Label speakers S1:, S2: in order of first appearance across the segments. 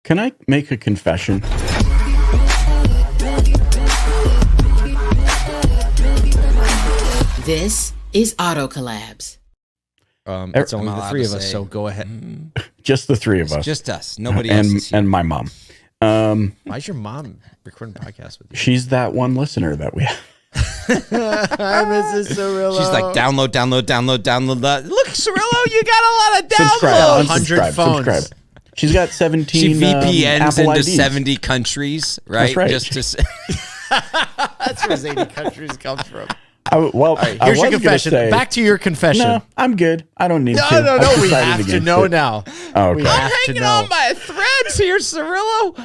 S1: Can I make a confession?
S2: This is Auto Collabs.
S3: It's only the three of us, so go ahead.
S1: Just the three of
S3: It's
S1: us.
S3: just us. Nobody else is here.
S1: And my mom.
S3: Why's your mom recording a podcast with you?
S1: She's that one listener that we have.
S4: Hi, Mrs. Cirillo.
S3: She's like, download. Look, Cirillo, you got a lot of downloads.
S1: Subscribe,
S4: 100 phones.
S1: subscribe. She's got 17
S3: She VPNs
S1: Apple
S3: into
S1: IDs.
S3: 70 countries, right?
S1: That's right.
S3: Just to
S4: That's where his 80 countries comes from.
S1: Here's
S4: Here's your confession. Back to your confession.
S1: No, I'm good. I don't need to.
S4: No.
S1: I've
S4: We
S1: decided
S4: have to
S1: against
S4: know
S1: it.
S4: now.
S1: Oh,
S4: We
S1: okay.
S4: have to
S3: hanging
S4: know.
S3: on my threads here, Cirillo.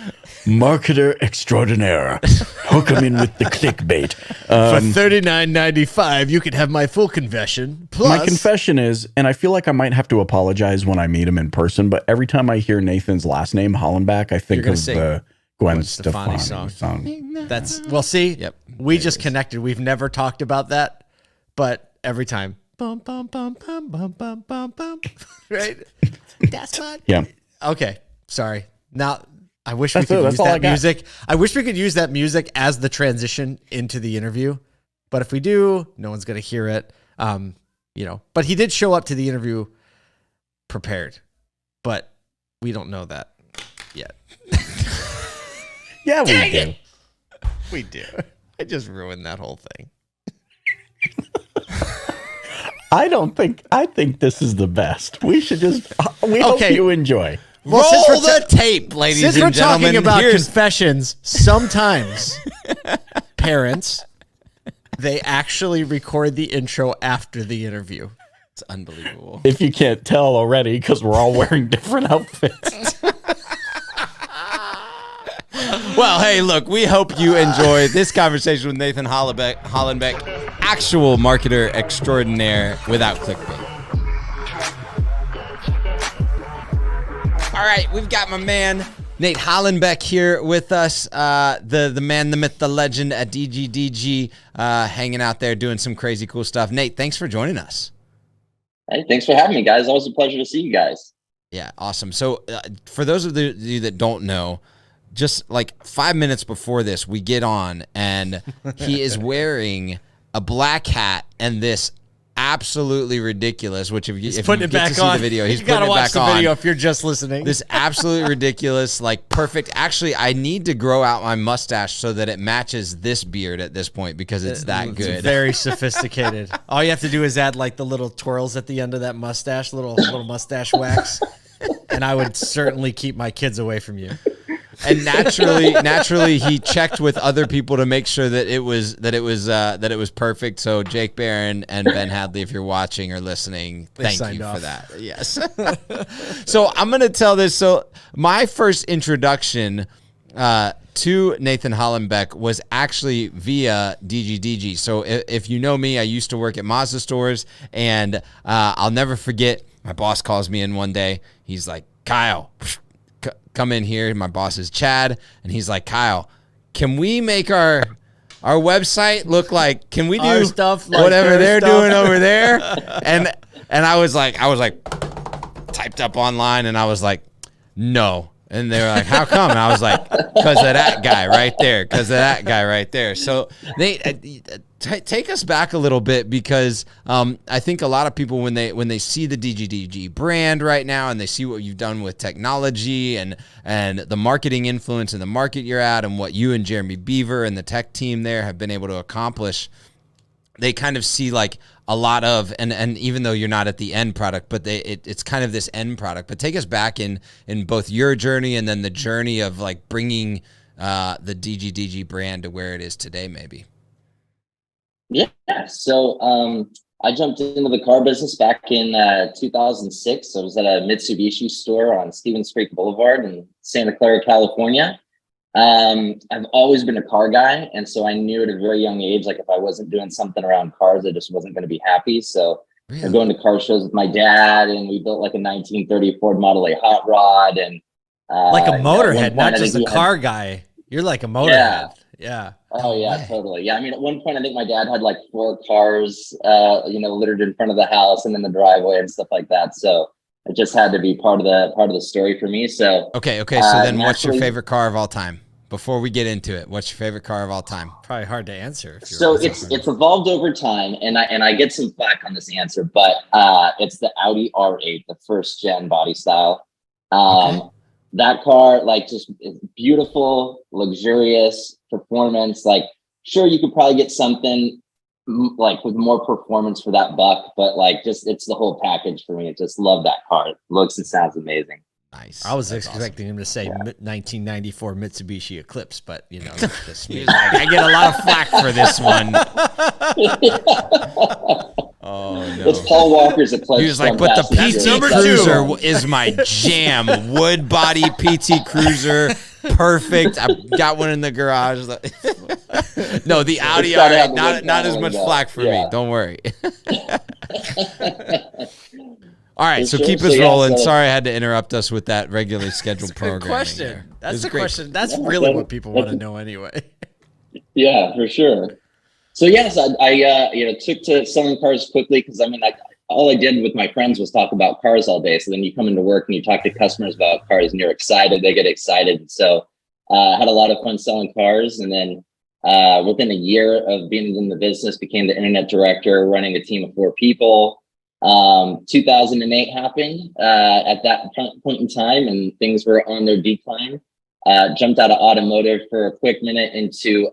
S1: Marketer extraordinaire. Hook him in with the clickbait.
S4: For $39.95, you could have my full confession. Plus,
S1: My confession is, and I feel like I might have to apologize when I meet him in person, but every time I hear Nathan's last name, Hollenbeck, I think
S4: gonna
S1: of
S4: sing
S1: the Gwen
S4: Stefani
S1: Stefani song.
S4: that's see.
S3: Yep.
S4: We just connected. We've never talked about that, but every time, bum bum bum bum bum bum bum bum. Right? That's fun.
S1: Yeah.
S4: Okay. Sorry. Now I wish
S1: That's
S4: we
S1: it.
S4: could
S1: That's
S4: use
S1: all I
S4: that
S1: got.
S4: music. I wish we could use that music as the transition into the interview. But if we do, no one's gonna hear it. But he did show up to the interview prepared. But we don't know that yet.
S1: Yeah, we do.
S4: We do. I just ruined that whole thing.
S1: I think this is the best. We should just, we hope
S4: Okay.
S1: you enjoy.
S4: Well,
S3: Roll the tape, ladies
S4: Since
S3: and
S4: we're
S3: gentlemen.
S4: talking about
S3: Here's-
S4: confessions, sometimes parents, they actually record the intro after the interview.
S3: It's unbelievable.
S1: If you can't tell already, because we're all wearing different outfits.
S3: Well, hey, look, we hope you enjoy this conversation with Nathan Hollenbeck, actual marketer extraordinaire without clickbait. All right, we've got my man Nate Hollenbeck here with us, the man, the myth, the legend at DGDG, hanging out there doing some crazy cool stuff. Nate, thanks for joining us.
S5: Hey, thanks for having me, guys. Always a pleasure to see you guys.
S3: Yeah, awesome. So for those of you that don't know, just like 5 minutes before this, we get on, and he is wearing a black hat and this absolutely ridiculous, which if you
S4: Putting
S3: get
S4: it back
S3: to see
S4: on.
S3: the video, he's
S4: You
S3: putting
S4: gotta
S3: it
S4: watch
S3: back
S4: the
S3: on.
S4: video if you're just listening.
S3: This absolutely ridiculous, like perfect. Actually, I need to grow out my mustache so that it matches this beard at this point because it's that good.
S4: Very sophisticated. All you have to do is add like the little twirls at the end of that mustache, little mustache wax, and I would certainly keep my kids away from you.
S3: And naturally, he checked with other people to make sure that it was perfect. So Jake Barron and Ben Hadley, if you're watching or listening, thank
S4: signed
S3: you
S4: off.
S3: for that. Yes. So I'm gonna tell this. So my first introduction to Nathan Hollenbeck was actually via DGDG. So if you know me, I used to work at Mazda stores, and I'll never forget. My boss calls me in one day. He's like, Kyle, come in here. My boss is Chad, and he's like, Kyle, can we make our website look like? Can we do
S4: Our stuff like
S3: whatever
S4: their
S3: they're
S4: stuff?
S3: doing over there? And I was like, typed up online, and I was like, no. And they were like, how come? And I was like, because of that guy right there. Because of that guy right there. So they take us back a little bit, because I think a lot of people, when they see the DGDG brand right now, and they see what you've done with technology and the marketing influence in the market you're at, and what you and Jeremy Beaver and the tech team there have been able to accomplish, they kind of see like a lot of, and even though you're not at the end product, but it's kind of this end product. But take us back in both your journey and then the journey of like bringing the DGDG brand to where it is today, maybe.
S5: Yeah. So I jumped into the car business back in 2006. I was at a Mitsubishi store on Stevens Creek Boulevard in Santa Clara, California. I've always been a car guy. And so I knew at a very young age, like if I wasn't doing something around cars, I just wasn't going to be happy. So I'm going to car shows with my dad, and we built like a 1930 Ford Model A hot rod. And
S4: Like a
S5: at
S4: motorhead,
S5: one point,
S4: not
S5: I
S4: just
S5: think
S4: a
S5: we
S4: car
S5: had-
S4: guy. You're like a motorhead. Yeah.
S5: Oh yeah, totally. Yeah. I mean, at one point I think my dad had like 4 cars, littered in front of the house and in the driveway and stuff like that. So it just had to be part of the story for me. So
S3: Okay. So then what's your
S5: naturally-
S3: favorite car of all time? Before we get into it, what's your favorite car of all time?
S4: Probably hard to answer.
S5: So it's evolved over time, and I get some flack on this answer, but it's the Audi R8, the first gen body style. That car, like, just is beautiful, luxurious performance. Like, sure, you could probably get something like with more performance for that buck, but like, just it's the whole package for me. I just love that car. It looks and sounds amazing.
S3: Nice.
S4: I was
S3: That's
S4: expecting him to say 1994 Mitsubishi Eclipse, but you know, that's just me.
S3: I get a lot of flack for this one. Oh no!
S5: It's Paul Walker's Eclipse.
S3: He was like,
S5: from
S3: but the
S5: Fast and
S3: PT
S5: Furious.
S3: Cruiser is my jam. Wood body PT Cruiser, perfect. I've got one in the garage. No, the Audi
S5: It's gotta
S3: R8,
S5: have a wood
S3: not as
S5: panel
S3: much
S5: window.
S3: flack for me.
S5: Yeah.
S3: Don't worry. All right, so
S5: Sure.
S3: keep
S5: So,
S3: us
S5: yeah,
S3: rolling.
S5: so-
S3: Sorry I had to interrupt us with that regularly scheduled
S4: Good
S3: program.
S4: question. That's the
S3: great.
S4: question. That's
S5: Yeah,
S4: really
S5: that-
S4: what people want to know anyway.
S5: Yeah, for sure. So yes, I took to selling cars quickly because all I did with my friends was talk about cars all day. So then you come into work and you talk to customers about cars and you're excited, they get excited. So I had a lot of fun selling cars, and then within a year of being in the business, became the internet director, running a team of 4 people. 2008 happened at that point in time, and things were on their decline. Jumped out of automotive for a quick minute into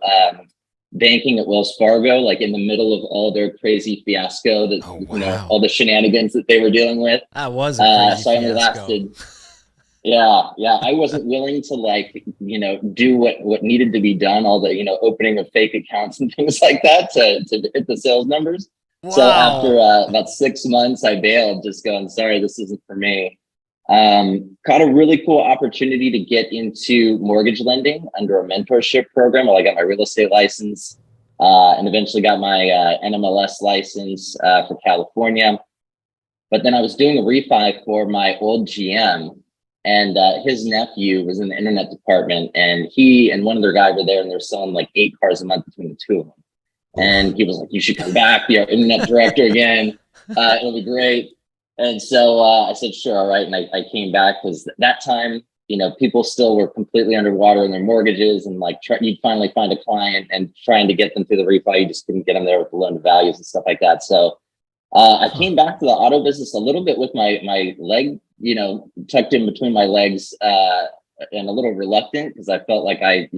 S5: banking at Wells Fargo, like in the middle of all their crazy fiasco that all the shenanigans that they were dealing with.
S4: That was a crazy
S5: So I only
S4: fiasco.
S5: lasted. Yeah. I wasn't willing to do what needed to be done, all the opening of fake accounts and things like that to hit the sales numbers. So after about 6 months, I bailed, just going, sorry, this isn't for me. Caught a really cool opportunity to get into mortgage lending under a mentorship program. I got my real estate license and eventually got my NMLS license for California. But then I was doing a refi for my old GM, and his nephew was in the internet department, and he and one other guy were there, and they're selling like 8 cars a month between the two of them. And he was like, you should come back, be our internet director again. It'll be great. And so I said, sure. All right. And I came back because that time, people still were completely underwater in their mortgages, and you'd finally find a client and trying to get them through the refi. You just couldn't get them there with the loan to values and stuff like that. So I came back to the auto business a little bit with my leg, tucked in between my legs and a little reluctant because I felt like I,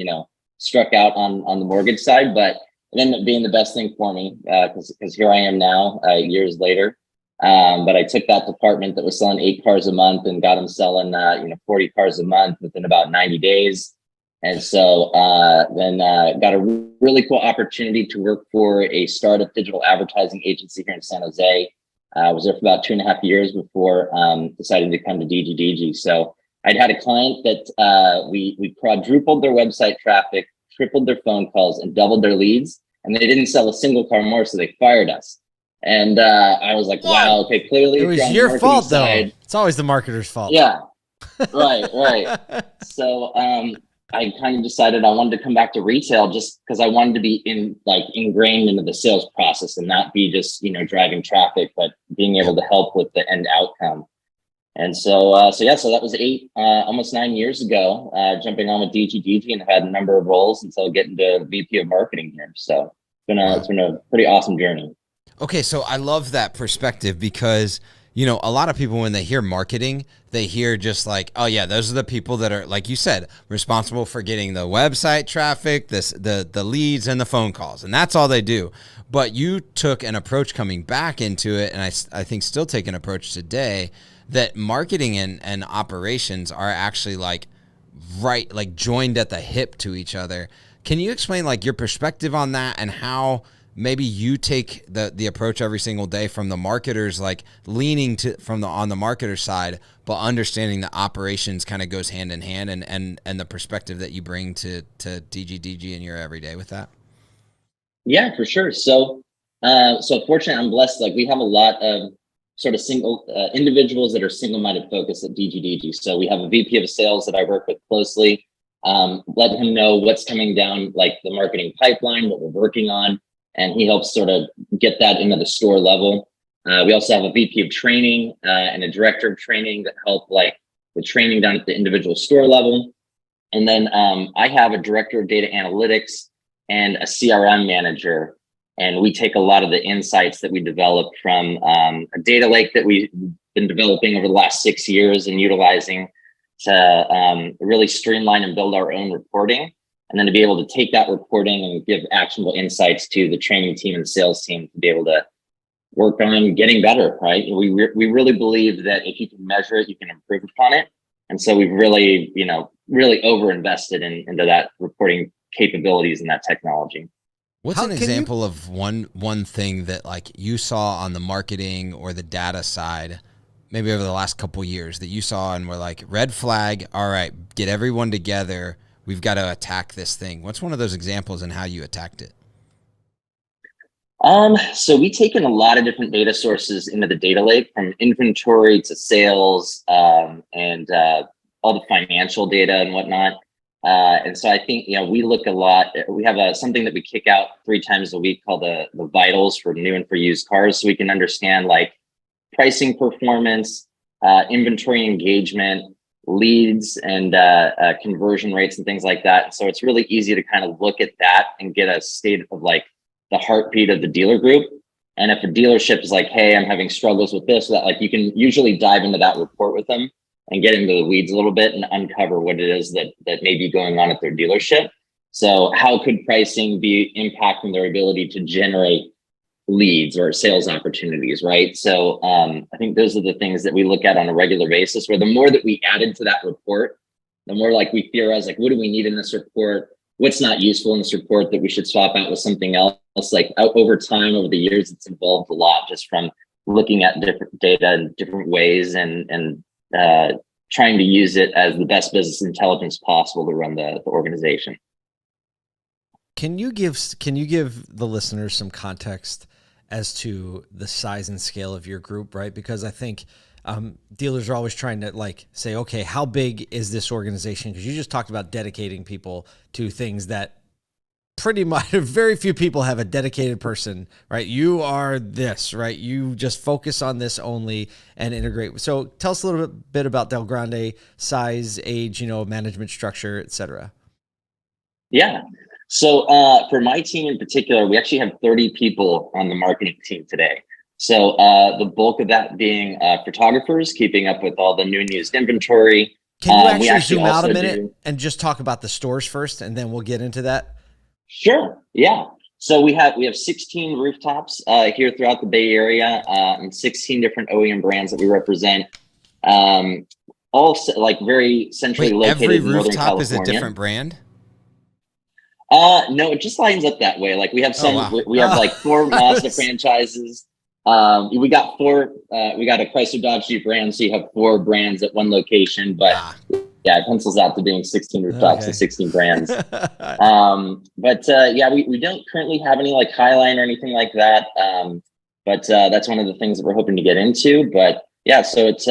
S5: struck out on the mortgage side, but it ended up being the best thing for me because here I am now years later. But I took that department that was selling 8 cars a month and got them selling 40 cars a month within about 90 days. And so then got a really cool opportunity to work for a startup digital advertising agency here in San Jose. I was there for about 2.5 years before deciding to come to DGDG. So I'd had a client that we quadrupled their website traffic, tripled their phone calls, and doubled their leads. And they didn't sell a single car more, so they fired us. And I was like, wow, okay, clearly
S4: It was
S5: on the
S4: your
S5: marketing
S4: fault,
S5: side-
S4: though. It's always the marketer's fault.
S5: Yeah, right. So I kind of decided I wanted to come back to retail just because I wanted to be ingrained into the sales process and not be just driving traffic, but being able to help with the end outcome. And so that was 8, almost 9 years ago, jumping on with DGDG, and had a number of roles until getting to VP of marketing here. So it's been a pretty awesome journey.
S3: Okay, so I love that perspective because, a lot of people, when they hear marketing, they hear just like, oh yeah, those are the people that are, like you said, responsible for getting the website traffic, the leads and the phone calls, and that's all they do. But you took an approach coming back into it, and I think still take an approach today that marketing and operations are actually joined at the hip to each other. Can you explain your perspective on that and how maybe you take the approach every single day from the marketers, leaning on the marketer side, but understanding the operations kind of goes hand in hand, and the perspective that you bring to DGDG in your everyday with that?
S5: Yeah, for sure. So fortunately, I'm blessed. We have a lot of sort of single individuals that are single-minded focused at DGDG. So we have a VP of sales that I work with closely, let him know what's coming down, the marketing pipeline, what we're working on. And he helps sort of get that into the store level. We also have a VP of training and a director of training that help like with training down at the individual store level. And then I have a director of data analytics and a CRM manager. And we take a lot of the insights that we developed from a data lake that we've been developing over the last 6 years and utilizing to really streamline and build our own reporting. And then to be able to take that reporting and give actionable insights to the training team and the sales team to be able to work on getting better, right? We really believe that if you can measure it, you can improve upon it. And so we've really, really over-invested into that reporting capabilities and that technology.
S3: What's
S4: How
S3: an
S4: can
S3: example of one thing that like you saw on the marketing or the data side, maybe over the last couple years that you saw and were like, red flag, all right, get everyone together. We've got to attack this thing. What's one of those examples and how you attacked it?
S5: So we take in a lot of different data sources into the data lake, from inventory to sales, and all the financial data and whatnot. And so I think, we look a lot, we have something that we kick out 3 times a week called the vitals for new and for used cars. So we can understand like pricing performance, inventory engagement, leads, and conversion rates and things like that. So it's really easy to kind of look at that and get a state of like the heartbeat of the dealer group. And if a dealership is like, hey, I'm having struggles with this, that, like, you can usually dive into that report with them and get into the weeds a little bit and uncover what it is that may be going on at their dealership. So how could pricing be impacting their ability to generate leads or sales opportunities, right? So I think those are the things that we look at on a regular basis, where the more that we added to that report, the more like we theorize, like, what do we need in this report? What's not useful in this report that we should swap out with something else? Like over time, over the years, it's evolved a lot just from looking at different data in different ways and trying to use it as the best business intelligence possible to run the organization.
S4: Can you give the listeners some context as to the size and scale of your group, right? Because I think dealers are always trying to like say, okay, how big is this organization? Because you just talked about dedicating people to things that pretty much very few people have a dedicated person, right? You are this, right? You just focus on this only and integrate. So tell us a little bit about Del Grande, size, age, management structure, et cetera.
S5: Yeah. So for my team in particular, we actually have 30 people on the marketing team today. So the bulk of that being photographers, keeping up with all the new and used inventory.
S4: Can you actually zoom out a minute and just talk about the stores first, and then we'll get into that?
S5: Sure. Yeah. So we have 16 rooftops here throughout the Bay Area, and 16 different OEM brands that we represent. All like very centrally located.
S3: Every
S5: in Northern
S3: rooftop
S5: California.
S3: is a different brand?
S5: No, it just lines up that way. Like we have some, we have like 4 Mazda franchises. We got 4. We got a Chrysler Dodge Jeep Ram, so you have 4 brands at one location. But yeah, it pencils out to being 16 rooftops and 16 brands. But we don't currently have any like Highline or anything like that. But that's one of the things that we're hoping to get into. But yeah, so it's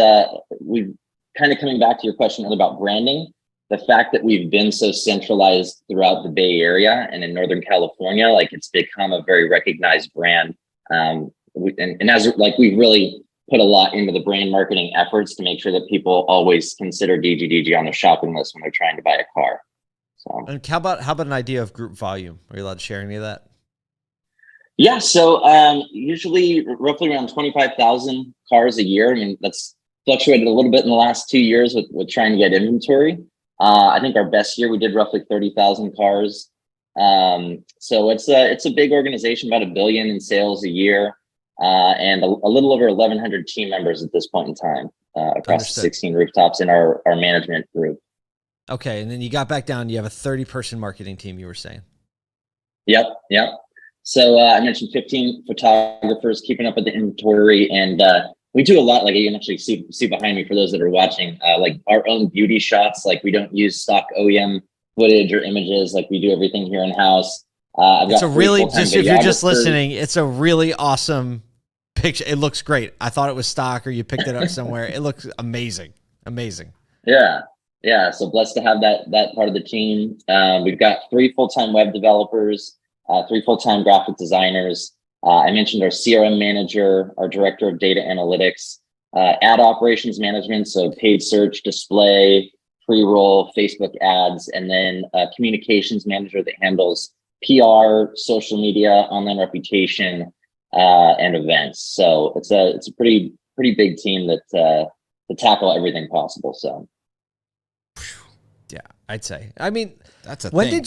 S5: we've kind of coming back to your question about branding. The fact that we've been so centralized throughout the Bay Area and in Northern California, like it's become a very recognized brand. And as like we've really put a lot into the brand marketing efforts to make sure that people always consider DGDG on their shopping list when they're trying to buy a car. So,
S4: and how about an idea of group volume? Are you allowed to share any of that?
S5: Yeah, so usually roughly around 25,000 cars a year. I mean, that's fluctuated a little bit in the last 2 years with trying to get inventory. I think our best year we did roughly 30,000 cars. So it's a big organization, about $1 billion in sales a year. And a little over 1,100 team members at this point in time across 16 rooftops in our management group.
S4: Okay, and then you got back down. You have a 30-person marketing team, you were saying.
S5: Yep. So I mentioned 15 photographers keeping up with the inventory, and we do a lot. Like you can actually see behind me for those that are watching, like our own beauty shots. Like we don't use stock OEM footage or images. Like we do everything here in house.
S4: It's a really, just if you're just listening, it's a really awesome picture. It looks great. I thought it was stock or you picked it up somewhere. It looks amazing.
S5: Yeah. So blessed to have that part of the team. We've got 3 full-time web developers, 3 full-time graphic designers, I mentioned our CRM manager, our director of data analytics, ad operations management, so paid search, display, pre-roll, Facebook ads, and then a communications manager that handles PR, social media, online reputation, and events. So it's a pretty big team that to tackle everything possible. So
S4: Yeah, I'd say. I mean,
S3: That's a
S4: when
S3: thing.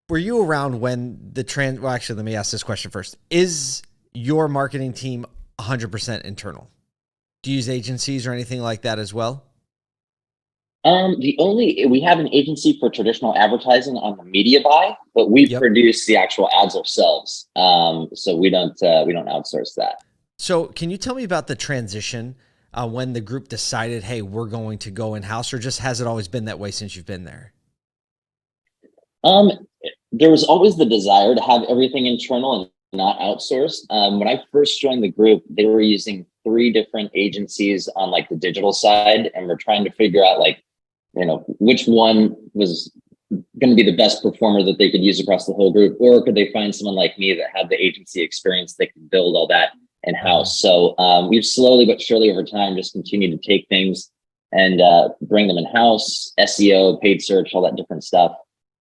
S4: were you around when well, actually, let me ask this question first. Is your marketing team 100% internal? Do you use agencies or anything like that as well?
S5: we have an agency for traditional advertising on the media buy, but we
S4: Yep.
S5: produce the actual ads ourselves. So we don't outsource that.
S4: So can you tell me about the transition when the group decided, hey, we're going to go in-house, or just has it always been that way since you've been there?
S5: There was always the desire to have everything internal and not outsourced. When I first joined the group, they were using 3 different agencies on like the digital side, and we're trying to figure out like, which one was going to be the best performer that they could use across the whole group, or could they find someone like me that had the agency experience that could build all that in-house. So we've slowly but surely over time just continued to take things and bring them in-house, SEO, paid search, all that different stuff.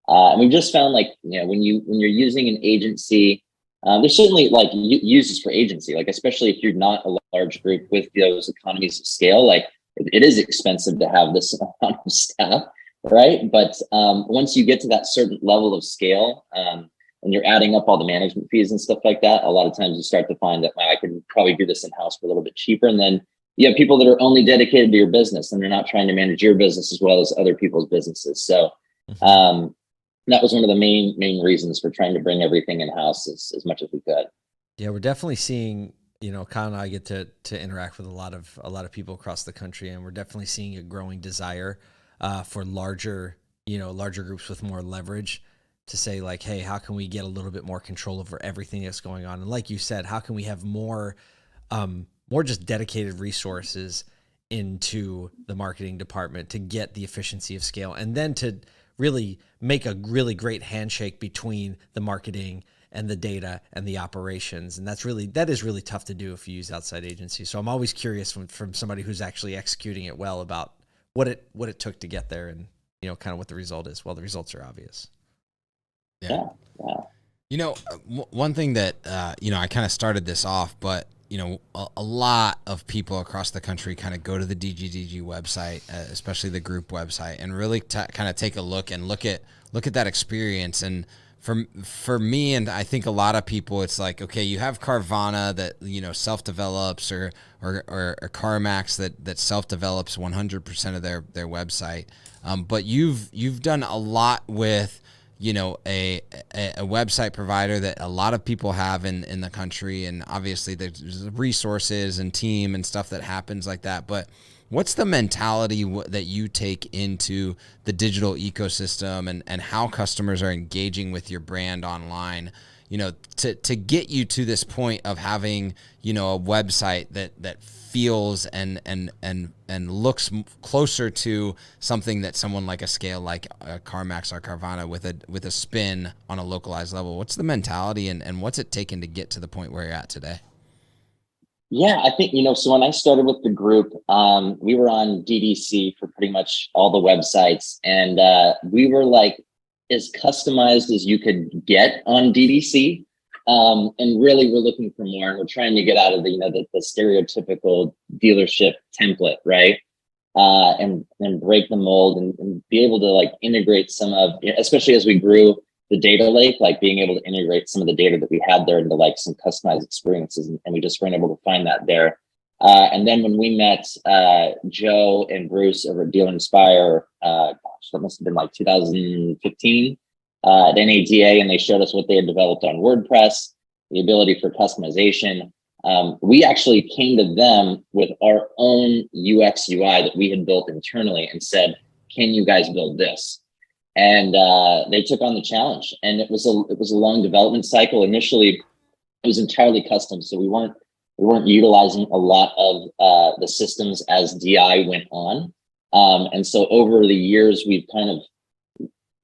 S5: And we've just found like, when you're using an agency, there's certainly like uses for agency, like especially if you're not a large group with those economies of scale, like it is expensive to have this amount of staff, right? But once you get to that certain level of scale, and you're adding up all the management fees and stuff like that, a lot of times you start to find that, wow, I could probably do this in-house for a little bit cheaper. And then you have people that are only dedicated to your business and they're not trying to manage your business as well as other people's businesses. So that was one of the main reasons for trying to bring everything in-house as much as we could.
S4: Yeah, we're definitely seeing, Kyle and I get to interact with a lot of people across the country, and we're definitely seeing a growing desire for larger groups with more leverage to say like, hey, how can we get a little bit more control over everything that's going on? And like you said, how can we have more just dedicated resources into the marketing department to get the efficiency of scale, and then to really make a really great handshake between the marketing and the data and the operations. And that is really tough to do if you use outside agencies. So I'm always curious from somebody who's actually executing it well about what it took to get there, and kind of what the result is. Well, the results are obvious.
S5: Yeah.
S3: One thing that I kind of started this off, but a lot of people across the country kind of go to the DGDG website, especially the group website, and really kind of take a look at that experience. And for me, and I think a lot of people, it's like, okay, you have Carvana that self-develops, or CarMax that self-develops 100% of their website, but you've done a lot with a website provider that a lot of people have in the country. And obviously there's resources and team and stuff that happens like that. But what's the mentality that you take into the digital ecosystem and how customers are engaging with your brand online, to get you to this point of having, a website that feels and looks closer to something that someone like a scale like CarMax or Carvana with a spin on a localized level? What's the mentality and what's it taken to get to the point where you're at today?
S5: Yeah, I think, so when I started with the group, we were on DDC for pretty much all the websites, and we were like as customized as you could get on DDC. And really we're looking for more, and we're trying to get out of the stereotypical dealership template, right? And break the mold and be able to like integrate some of, especially as we grew the data lake, like being able to integrate some of the data that we had there into like some customized experiences. And we just weren't able to find that there. And then when we met Joe and Bruce over at Deal Inspire, that must have been like 2015 at NADA, and they showed us what they had developed on WordPress, the ability for customization. We actually came to them with our own UX UI that we had built internally and said, can you guys build this? And they took on the challenge, and it was a long development cycle. Initially, it was entirely custom, so we weren't utilizing a lot of the systems as DI went on. And so over the years, we've kind of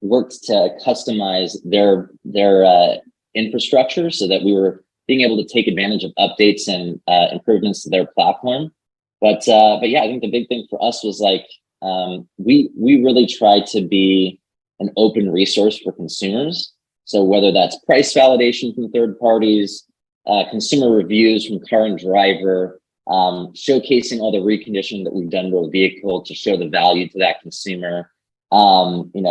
S5: worked to customize their infrastructure so that we were being able to take advantage of updates and improvements to their platform. But yeah, I think the big thing for us was like we really tried to be an open resource for consumers. So whether that's price validation from third parties, consumer reviews from Car and Driver, showcasing all the reconditioning that we've done to a vehicle to show the value to that consumer.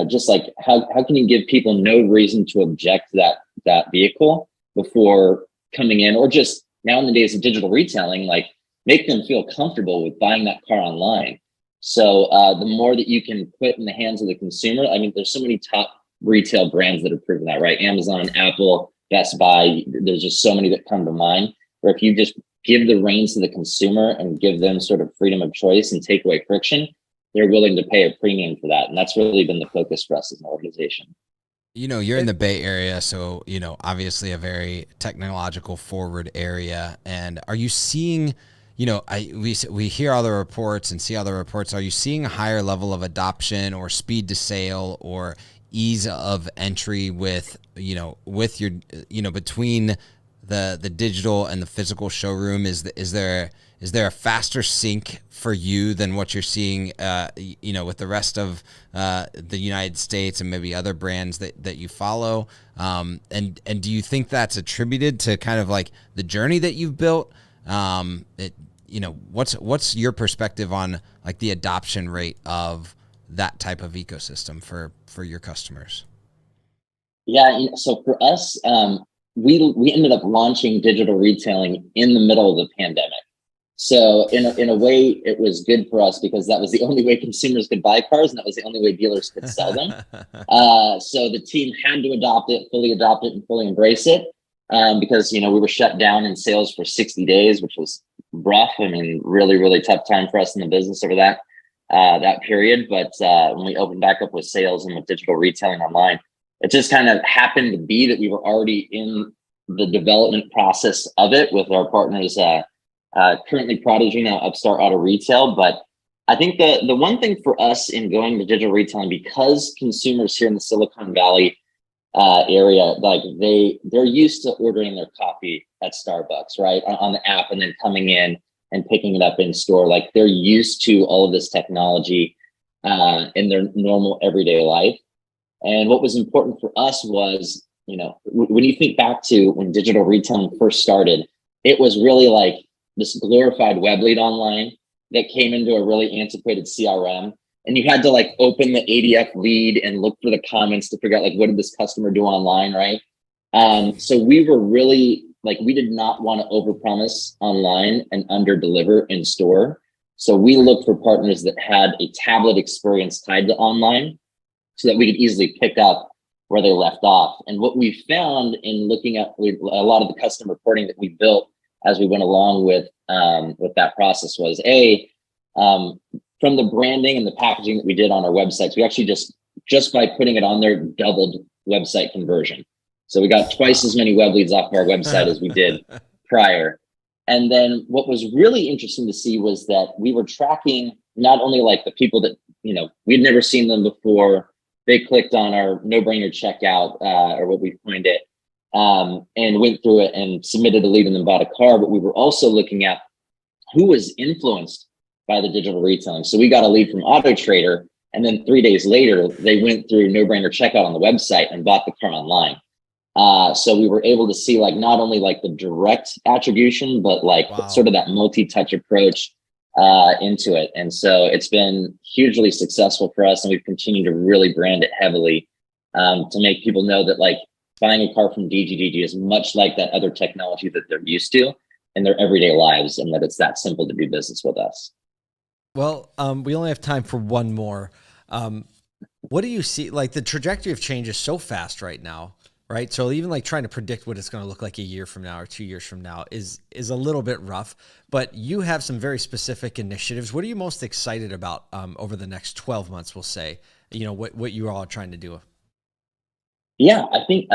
S5: Just like how can you give people no reason to object to that vehicle before coming in, or just now in the days of digital retailing, like make them feel comfortable with buying that car online. So the more that you can put in the hands of the consumer, I mean, there's so many top retail brands that have proven that, right? Amazon, Apple, Best Buy, there's just so many that come to mind, where if you just give the reins to the consumer and give them sort of freedom of choice and take away friction, they're willing to pay a premium for that. And that's really been the focus for us as an organization.
S3: You're in the Bay Area, so, obviously a very technological forward area. And are you seeing, we hear all the reports and see all the reports. Are you seeing a higher level of adoption or speed to sale or ease of entry with your, between the digital and the physical showroom? Is there a faster sync for you than what you're seeing, with the rest of the United States and maybe other brands that you follow? And do you think that's attributed to kind of like the journey that you've built? What's your perspective on like the adoption rate of that type of ecosystem for your customers?
S5: Yeah, so for us, we ended up launching digital retailing in the middle of the pandemic. So in a way, it was good for us because that was the only way consumers could buy cars, and that was the only way dealers could sell them. So the team had to fully adopt it, and fully embrace it, because we were shut down in sales for 60 days, which was rough. I mean, really, really tough time for us in the business over that period. But when we opened back up with sales and with digital retailing online, it just kind of happened to be that we were already in the development process of it with our partners. Currently Prodigy, now Upstart Auto Retail. But I think the one thing for us in going to digital retailing, because consumers here in the Silicon Valley area, like they're used to ordering their coffee at Starbucks, right, on the app, and then coming in and picking it up in store. Like they're used to all of this technology in their normal everyday life. And what was important for us was, when you think back to when digital retailing first started, it was really like this glorified web lead online that came into a really antiquated CRM. And you had to like open the ADF lead and look for the comments to figure out like, what did this customer do online, right? So we were really like, we did not want to overpromise online and underdeliver in store. So we looked for partners that had a tablet experience tied to online so that we could easily pick up where they left off. And what we found in looking at a lot of the custom reporting that we built as we went along with that process was from the branding and the packaging that we did on our websites, we actually just by putting it on there doubled website conversion. So we got twice as many web leads off of our website as we did prior. And then what was really interesting to see was that we were tracking not only like the people that, we'd never seen them before, they clicked on our no-brainer checkout or what we coined it, and went through it and submitted a lead and then bought a car. But we were also looking at who was influenced by the digital retailing. So we got a lead from Auto Trader, and then 3 days later, they went through no-brainer checkout on the website and bought the car online. So we were able to see like not only like the direct attribution, but like sort of that multi-touch approach into it. And so it's been hugely successful for us, and we've continued to really brand it heavily to make people know that like buying a car from DGDG is much like that other technology that they're used to in their everyday lives, and that it's that simple to do business with us.
S4: Well, we only have time for one more. What do you see? Like the trajectory of change is so fast right now, right? So even like trying to predict what it's going to look like a year from now or 2 years from now is a little bit rough, but you have some very specific initiatives. What are you most excited about over the next 12 months, we'll say, what you all are trying to do?
S5: Yeah, I think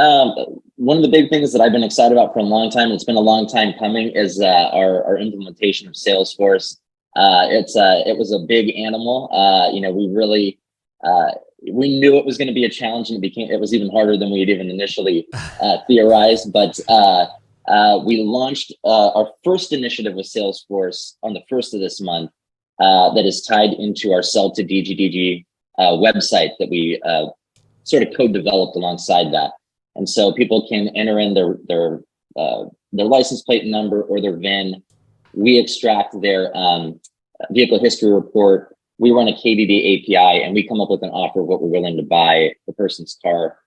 S5: one of the big things that I've been excited about for a long time, it's been a long time coming, is our implementation of Salesforce. It was a big animal. We really we knew it was going to be a challenge, and it was even harder than we had even initially theorized. But we launched our first initiative with Salesforce on the 1st of this month that is tied into our Sell to DGDG website that we sort of co-developed alongside that. And so people can enter in their license plate number or their VIN. We extract their vehicle history report. We run a KDD API, and we come up with an offer of what we're willing to buy the person's car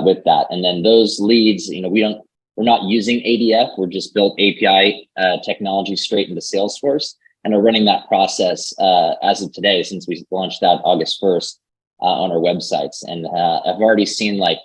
S5: with that. And then those leads, we're not using ADF. We're just built API technology straight into Salesforce, and are running that process as of today, since we launched that August 1st on our websites. And I've already seen, like,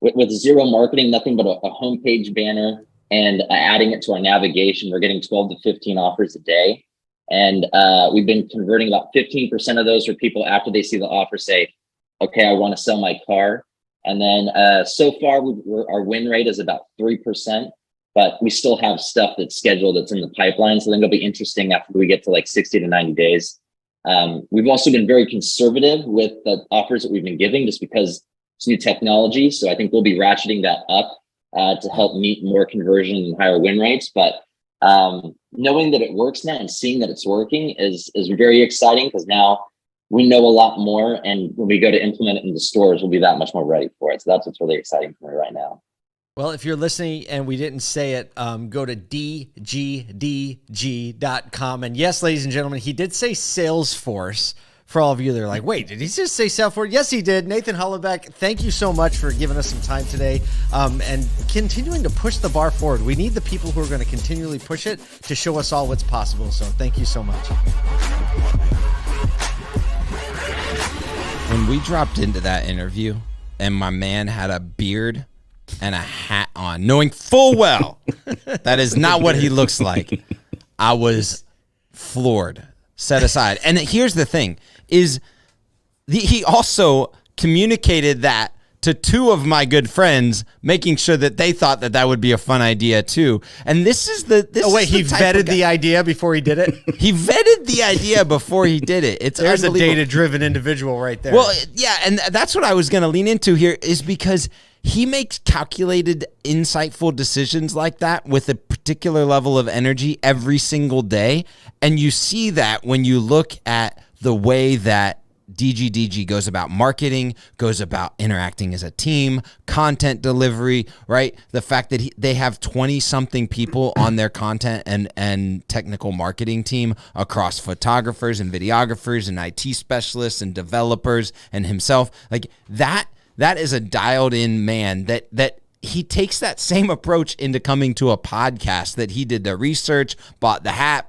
S5: with zero marketing, nothing but a homepage banner, and adding it to our navigation, we're getting 12 to 15 offers a day. And we've been converting about 15% of those, where people, after they see the offer, say, okay, I want to sell my car. And then so far, our win rate is about 3%, but we still have stuff that's scheduled, that's in the pipeline. So I think it'll be interesting after we get to like 60 to 90 days. We've also been very conservative with the offers that we've been giving, just because it's new technology. So I think we'll be ratcheting that up to help meet more conversion and higher win rates. But knowing that it works now and seeing that it's working is very exciting, because now we know a lot more, and when we go to implement it in the stores, we'll be that much more ready for it. So that's what's really exciting for me right now.
S4: Well, if you're listening and we didn't say it, go to dgdg.com. And yes, ladies and gentlemen, he did say Salesforce. For all of you that are like, wait, did he just say Salesforce? Yes, he did. Nathan Hollenbeck, thank you so much for giving us some time today and continuing to push the bar forward. We need the people who are going to continually push it to show us all what's possible. So thank you so much.
S3: When we dropped into that interview and my man had a beard and a hat on, knowing full well that is not what he looks like, I was floored, set aside. And here's the thing, is he also communicated that to two of my good friends, making sure that they thought that would be a fun idea too. And this is the
S4: he vetted the idea before he did it.
S3: He vetted the idea before he did it.
S4: There's a data-driven individual right there.
S3: Well, yeah, and that's what I was going to lean into here, is because he makes calculated, insightful decisions like that with a particular level of energy every single day. And you see that when you look at the way that DGDG goes about marketing, goes about interacting as a team, content delivery, right? The fact that they have 20-something people on their content and technical marketing team across photographers and videographers and IT specialists and developers and himself. Like that is a dialed-in man that he takes that same approach into coming to a podcast, that he did the research, bought the hat,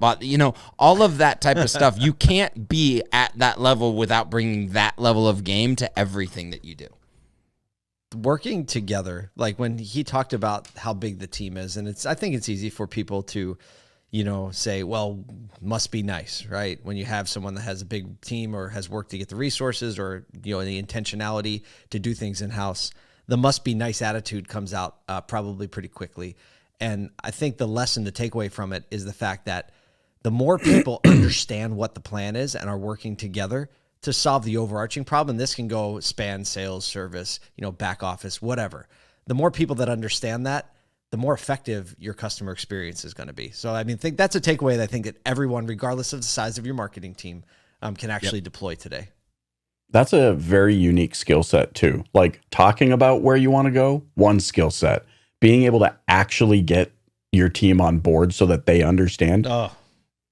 S3: all of that type of stuff. You can't be at that level without bringing that level of game to everything that you do.
S4: Working together, like when he talked about how big the team is, and I think it's easy for people to, say, well, must be nice, right? When you have someone that has a big team or has worked to get the resources or, the intentionality to do things in-house, the must be nice attitude comes out probably pretty quickly. And I think the lesson to take away from it is the fact that the more people understand what the plan is and are working together to solve the overarching problem, this can go span sales, service, back office, whatever. The more people that understand that, the more effective your customer experience is going to be. So, I think that's a takeaway that I think that everyone, regardless of the size of your marketing team, can actually deploy today.
S1: That's a very unique skill set too. Like talking about where you want to go, one skill set. Being able to actually get your team on board so that they understand.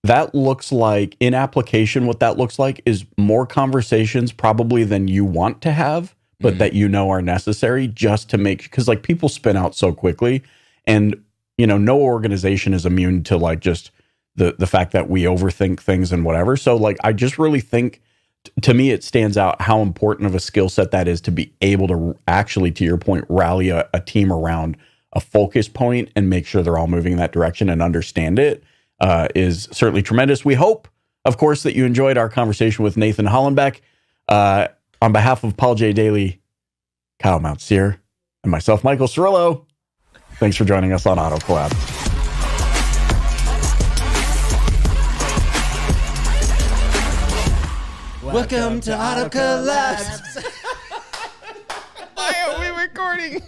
S1: That looks like, in application, what that looks like is more conversations probably than you want to have, but that are necessary, just to make, because like people spin out so quickly, and no organization is immune to like just the fact that we overthink things and whatever. So like I just really think, to me, it stands out how important of a skill set that is, to be able to actually, to your point, rally a team around a focus point and make sure they're all moving in that direction and understand it, is certainly tremendous. We hope, of course, that you enjoyed our conversation with Nathan Hollenbeck. On behalf of Paul J. Daly, Kyle Mountsear, and myself, Michael Cirillo, thanks for joining us on Auto Collab.
S3: Welcome to Auto Collapse. Why are we recording?